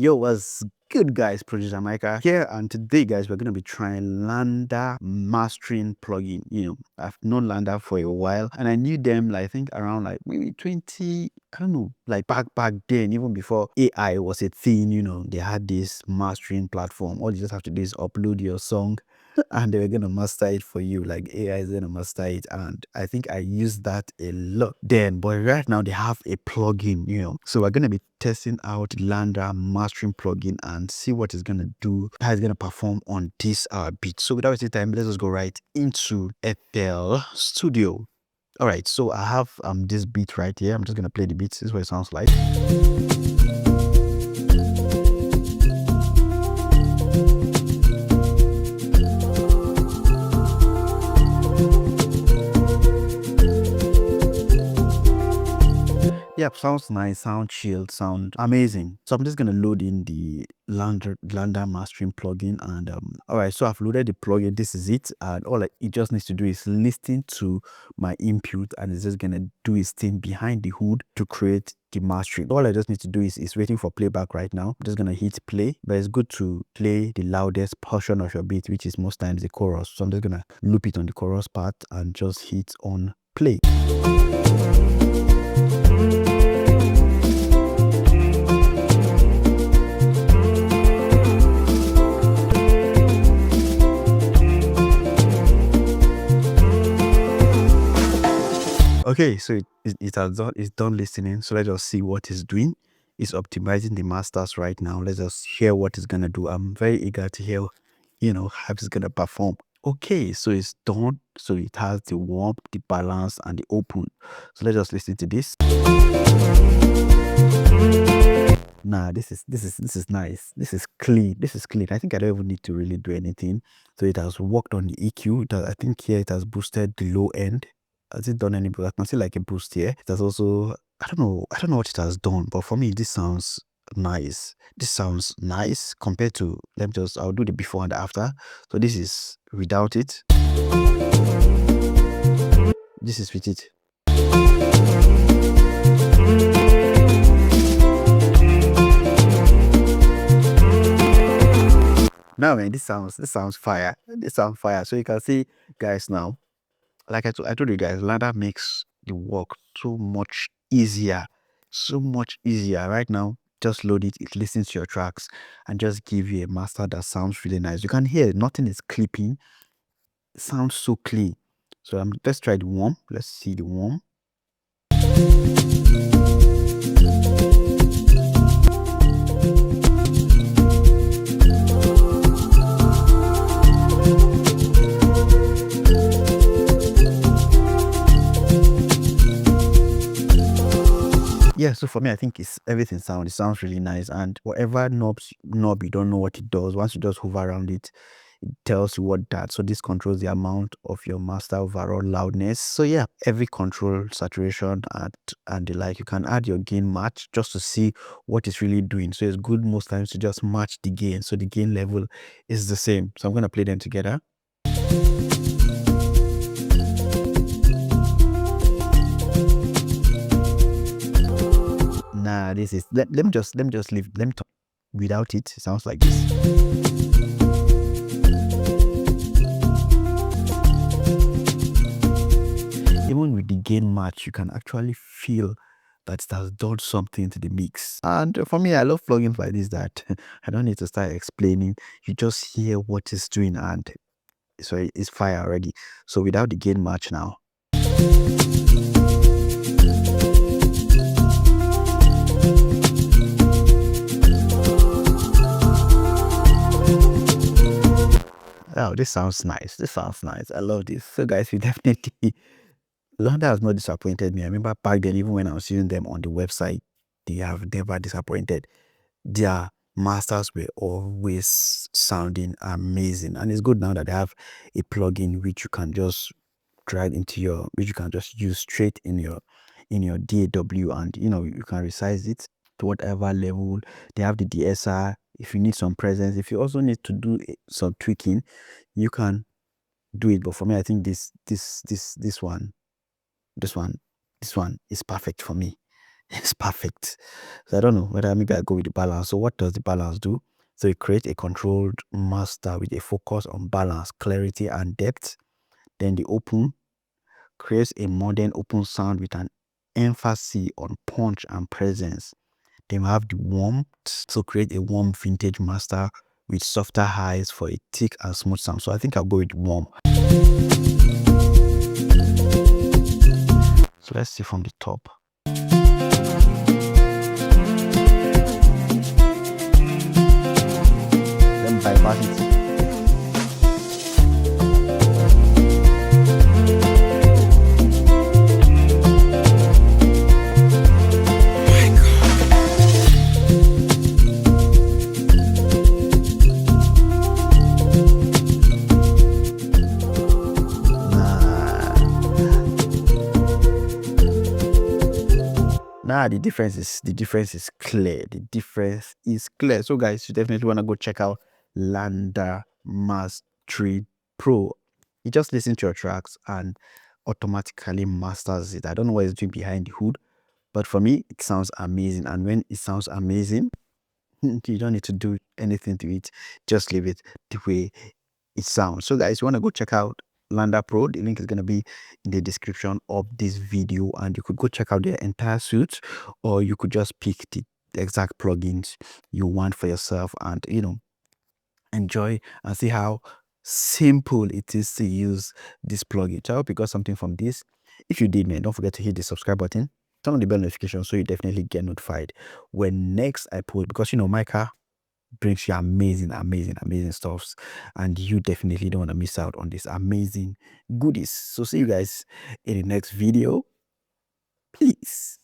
Yo, what's good, guys? Producer Micah here, and today, guys, we're gonna be trying LANDR Mastering Plugin. I've known LANDR for a while, and I knew them, like, I think around like maybe 20. I don't know, like back then, even before AI was a thing. They had this mastering platform. All you just have to do is upload your song, and they were gonna master it for you. Like AI is gonna master it, and I think I used that a lot then. But right now they have a plugin, so we're gonna be testing out LANDR Mastering Plugin and see what it's gonna do, how it's gonna perform on this beat. So without wasting time, let's just go right into FL Studio. All right, so I have this beat right here. I'm just gonna play the beat. This is what it sounds like. Yeah, sounds nice, sound chilled, sound amazing. So I'm just gonna load in the LANDR Mastering plugin, and all right, so I've loaded the plugin. This is it, and all it just needs to do is listen to my input, and it's just gonna do its thing behind the hood to create the mastering. All I just need to do is waiting for playback right now. I'm just gonna hit play, but it's good to play the loudest portion of your beat, which is most times the chorus. So I'm just gonna loop it on the chorus part and just hit on play. Okay, so it has done. It's done listening. So let's just see what it's doing. It's optimizing the masters right now. Let's just hear what it's gonna do. I'm very eager to hear, how it's gonna perform. Okay, so it's done. So it has the warmth, the balance, and the open. So let's just listen to this. Nah, this is nice. This is clean. This is clean. I think I don't even need to really do anything. So it has worked on the EQ. I think here it has boosted the low end. Has it done any boost? I can see like a boost here. It has also, I don't know what it has done, but for me this sounds nice. This sounds nice compared to, I'll do the before and after. So this is without it. This is with it. Now, man, this sounds fire. This sounds fire. So you can see, guys, now, like I told you guys, LANDR makes the work so much easier. So much easier. Right now, just load it, it listens to your tracks, and just give you a master that sounds really nice. You can hear nothing is clipping. It sounds so clean. So let's try the warm. Let's see the warm. Yeah, so for me, I think everything sounds. It sounds really nice, and whatever knob you don't know what it does. Once you just hover around it, it tells you what that. So this controls the amount of your master overall loudness. So yeah, every control, saturation, and the like. You can add your gain match just to see what it's really doing. So it's good most times to just match the gain. So the gain level is the same. So I'm gonna play them together. Nah, this is let me just leave. Let me talk without it. It sounds like this. Even with the gain match, you can actually feel that it has done something to the mix. And for me, I love plugins like this that I don't need to start explaining. You just hear what it's doing, and so it's fire already. So without the gain match now. Oh, this sounds nice. This sounds nice. I love this. So guys, we definitely, LANDR has not disappointed me. I remember back then, even when I was using them on the website, they have never disappointed. Their masters were always sounding amazing. And it's good now that they have a plugin which you can just drag into which you can just use straight in your DAW, and you can resize it to whatever level. They have the DSR. If you need some presence, if you also need to do some tweaking, you can do it. But for me, I think this one is perfect for me. It's perfect. So I don't know whether maybe I go with the balance. So what does the balance do? So it creates a controlled master with a focus on balance, clarity, and depth. Then the open creates a modern open sound with an emphasis on punch and presence. Then we have the warmth, so create a warm vintage master with softer highs for a thick and smooth sound. So I think I'll go with warm. So let's see from the top. Then bypass it. Nah, the difference is clear. The difference is clear. So guys, you definitely want to go check out LANDR Mastering Pro. You just listen to your tracks and automatically masters it. I don't know what it's doing behind the hood, but for me, it sounds amazing. And when it sounds amazing, you don't need to do anything to it. Just leave it the way it sounds. So guys, you want to go check out LANDR Pro. The link is going to be in the description of this video, and you could go check out their entire suite, or you could just pick the exact plugins you want for yourself and enjoy and see how simple it is to use this plugin. So I hope you got something from this. If you did, man, don't forget to hit the subscribe button, turn on the bell notification so you definitely get notified when next I post, because Micah brings you amazing stuffs, and you definitely don't want to miss out on this amazing goodies. So see you guys in the next video. Peace.